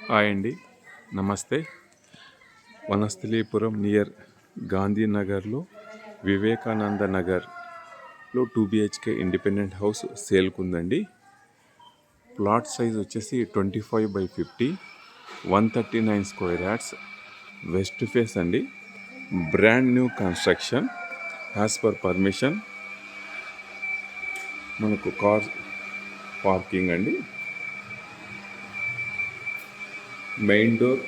Hi అండి, నమస్తే. Vanasthalipuram near గాంధీనగర్లో Vivekananda నగర్లో 2 BHK ఇండిపెండెంట్ హౌస్ సేల్కు ఉందండి. ప్లాట్ సైజ్ వచ్చేసి 25/50, 139 స్క్వేర్ యార్డ్స్, వెస్ట్ ఫేస్ అండి. Brand new construction, as per permission. మనకు కార్ పార్కింగ్ అండి. Main door,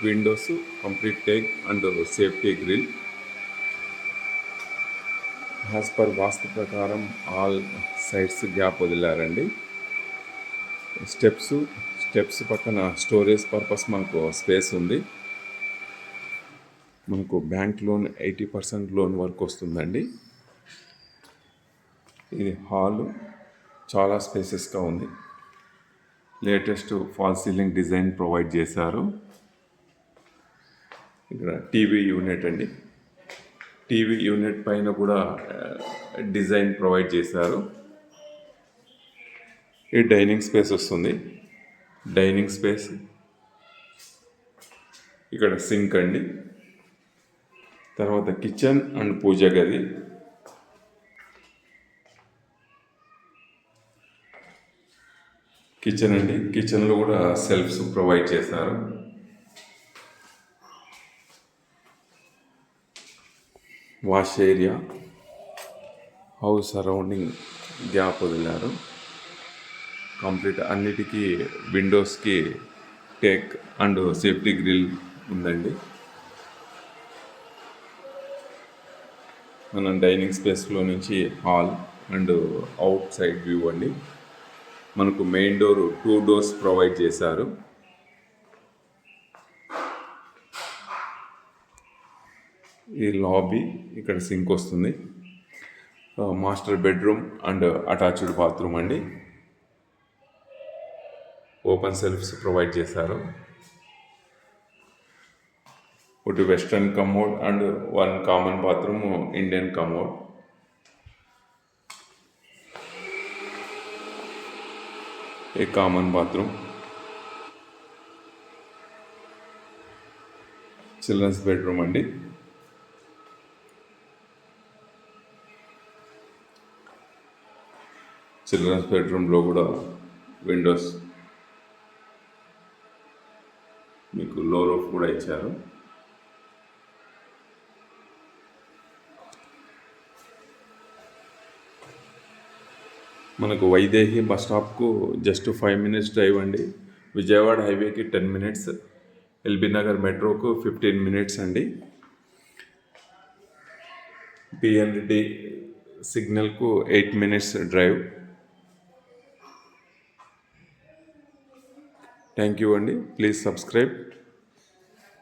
windows complete teak and safety grill. As per vastu ప్రకారం all sides gap వదిలారండి. Steps పక్కన storage purpose మనకు space ఉంది. మనకు బ్యాంక్ లోన్ 80% లోన్ వరకు వస్తుందండి. ఇది హాల్ చాలా స్పేసెస్గా ఉంది. Latest fall ceiling design provide చేశారు. ఇక్కడ టీవీ యూనిట్ అండి. టీవీ యూనిట్ పైన కూడా డిజైన్ ప్రొవైడ్ చేశారు. ఈ డైనింగ్ స్పేస్ వస్తుంది. డైనింగ్ స్పేస్, ఇక్కడ సింక్ అండి. తర్వాత కిచెన్ అండ్ పూజ గది. కిచెన్ అండి, కిచెన్లో కూడా సెల్ఫ్స్ ప్రొవైడ్ చేశారు. Wash area, house surrounding gap వదిలారు. కంప్లీట్ అన్నిటికీ విండోస్కి టేక్ అండ్ సేఫ్టీ గ్రిల్ ఉందండి. మనం డైనింగ్ స్పేస్లో నుంచి hall and out side view అండి. మనకు మెయిన్ డోర్ 2 doors ప్రొవైడ్ చేశారు. ఈ లాబీ, ఇక్కడ సింక్ వస్తుంది. Master bedroom and attached bathroom అండి. ఓపెన్ సెల్ఫ్స్ ప్రొవైడ్ చేశారు. ఒకటి western commode and 1 common bathroom, Indian commode. A common bathroom, children's bedroom అండి. చిల్డ్రన్స్ బెడ్రూమ్లో కూడా విండోస్, మీకు లో రూఫ్ కూడా ఇచ్చారు. మనకు వైదేహి బస్ స్టాప్కు జస్ట్ 5 minutes డ్రైవ్ అండి. విజయవాడ హైవేకి 10 minutes, ఎల్బీ నగర్ మెట్రోకు 15 minutes అండి. పిఎన్డి సిగ్నల్కు 8 minutes డ్రైవ్. థ్యాంక్ యూ అండి. Please subscribe.